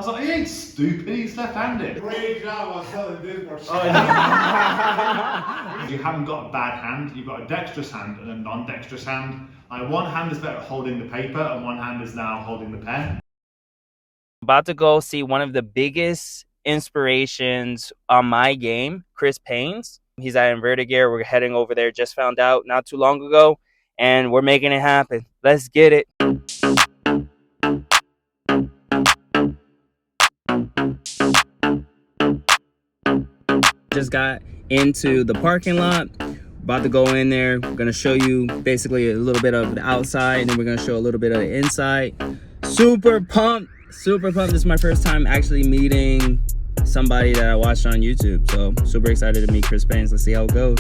was like, he ain't stupid, he's left-handed. Great job on selling this more. You haven't got a bad hand, you've got a dexterous hand and a non-dexterous hand. Like one hand is better at holding the paper and one hand is now holding the pen. About to go see one of the biggest inspirations on my game, Chris Payne's. He's at InvertedGear. We're heading over there. Just found out not too long ago, and we're making it happen. Let's get it. Just got into the parking lot. About to go in there. We're gonna show you basically a little bit of the outside, and then we're gonna show a little bit of the inside. Super pumped. Super pumped. This is my first time actually meeting somebody that I watched on YouTube. So super excited to meet Chris Payne. Let's see how it goes.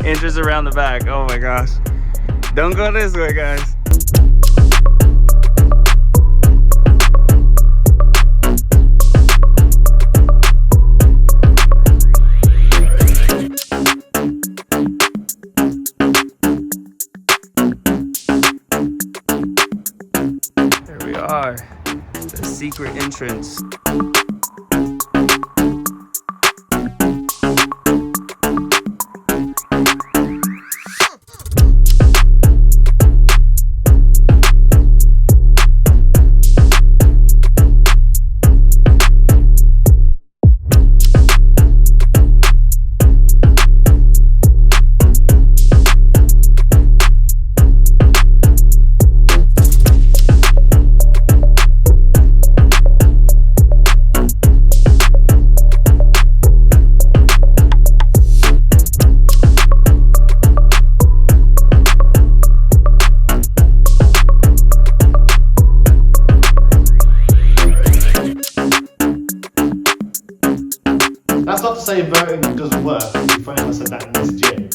Inches around the back. Oh my gosh. Don't go this way, guys. Here we are. The secret entrance. That's not to say inverting doesn't work. It'd be funny if I said that in this gym.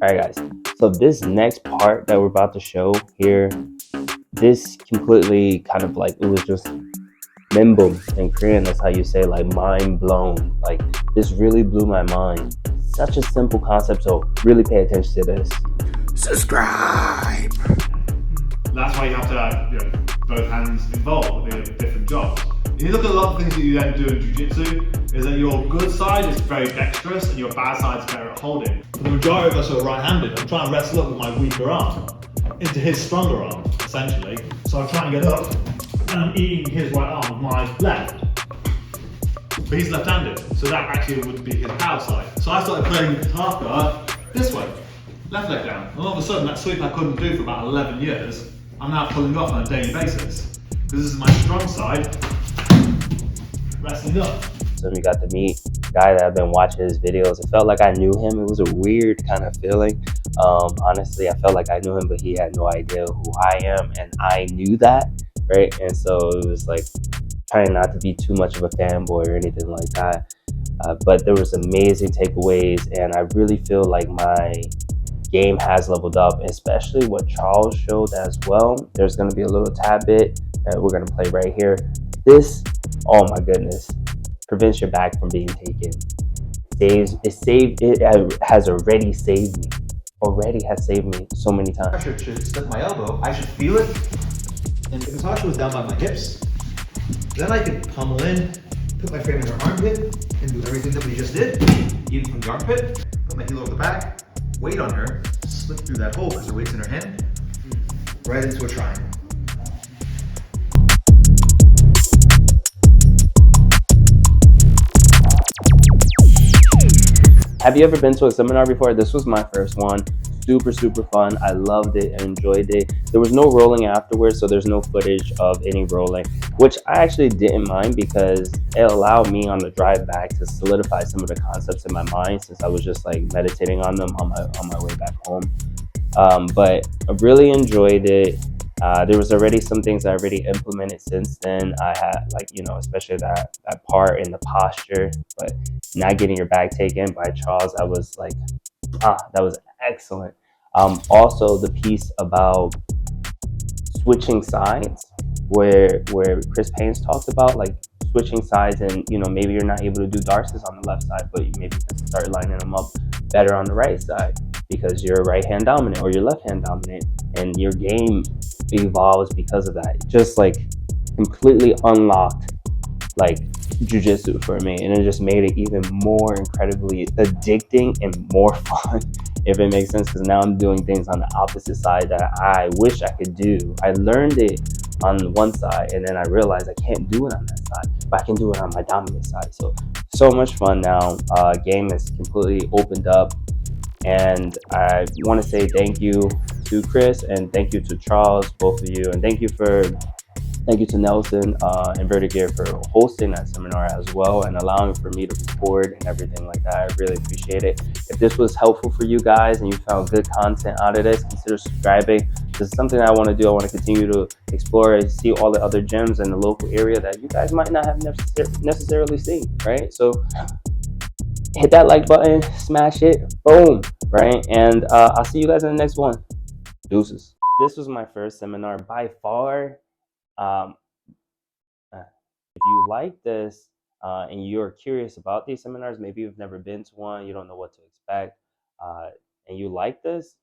Alright guys, so this next part that we're about to show here, this completely kind of like, it was just membum in Korean, that's how you say, like mind blown. Like this really blew my mind. Such a simple concept, so really pay attention to this. Subscribe! That's why you have to have both hands involved with different jobs. If you look at a lot of things that you then do in Jiu-Jitsu, is that your good side is very dexterous and your bad side is better at holding. The majority of us are right-handed. I'm trying to wrestle up with my weaker arm into his stronger arm, essentially. So I'm trying to get up and I'm eating his right arm with my left. But he's left-handed, so that actually would be his power side. So I started playing half guard this way, left leg down. And all of a sudden, that sweep I couldn't do for about 11 years, I'm now pulling off on a daily basis. This is my strong side, wrestling up. So we got to meet a guy that I've been watching his videos. It felt like I knew him. It was a weird kind of feeling. Honestly, I felt like I knew him, but he had no idea who I am, and I knew that, right? And so it was like trying not to be too much of a fanboy or anything like that. But there was amazing takeaways, and I really feel like my game has leveled up, especially what Charles showed as well. There's going to be a little tad bit that we're going to play right here. This, oh my goodness, prevents your back from being taken. It has already saved me. Already has saved me so many times. Pressure should stick my elbow. I should feel it. And if the pressure was down by my hips, then I could pummel in, put my frame in her armpit, and do everything that we just did. Even from the armpit, put my heel over the back, weight on her, slip through that hole because the weight's in her hand, right into a triangle. Have you ever been to a seminar before? This was my first one. Super, super fun. I loved it and enjoyed it. There was no rolling afterwards, so there's no footage of any rolling, which I actually didn't mind because it allowed me on the drive back to solidify some of the concepts in my mind since I was just like meditating on them on my way back home. But I really enjoyed it. There was already some things I already implemented since then. I had especially that part in the posture, but not getting your back taken by Charles, I was like, that was excellent. Also the piece about switching sides, where Chris Payne's talked about, like switching sides, and maybe you're not able to do darces on the left side, but you maybe can start lining them up better on the right side because you're right hand dominant or you're left hand dominant, and your game evolves because of that. It just like completely unlocked like jujitsu for me, and it just made it even more incredibly addicting and more fun, if it makes sense, because now I'm doing things on the opposite side that I wish I could do. I learned it on one side, and then I realized I can't do it on that side, but I can do it on my dominant side. So much fun now. Game is completely opened up, and I want to say thank you to Chris and thank you to Charles, both of you, and thank you to Nelson, InvertedGear, for hosting that seminar as well and allowing for me to record and everything like that. I really appreciate it. If this was helpful for you guys and you found good content out of this, consider subscribing. This is something I want to do. I want to continue to explore and see all the other gyms in the local area that you guys might not have necessarily seen, right? So hit that like button, smash it, boom, right? And I'll see you guys in the next one. Deuces. This was my first seminar by far. If you like this and you're curious about these seminars, maybe you've never been to one, you don't know what to expect, and you like this,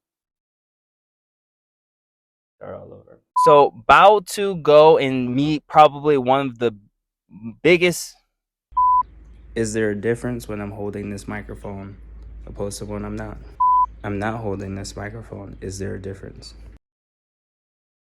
they're all over. So about to go and meet probably one of the biggest. Is there a difference when I'm holding this microphone opposed to when I'm not? I'm not holding this microphone. Is there a difference?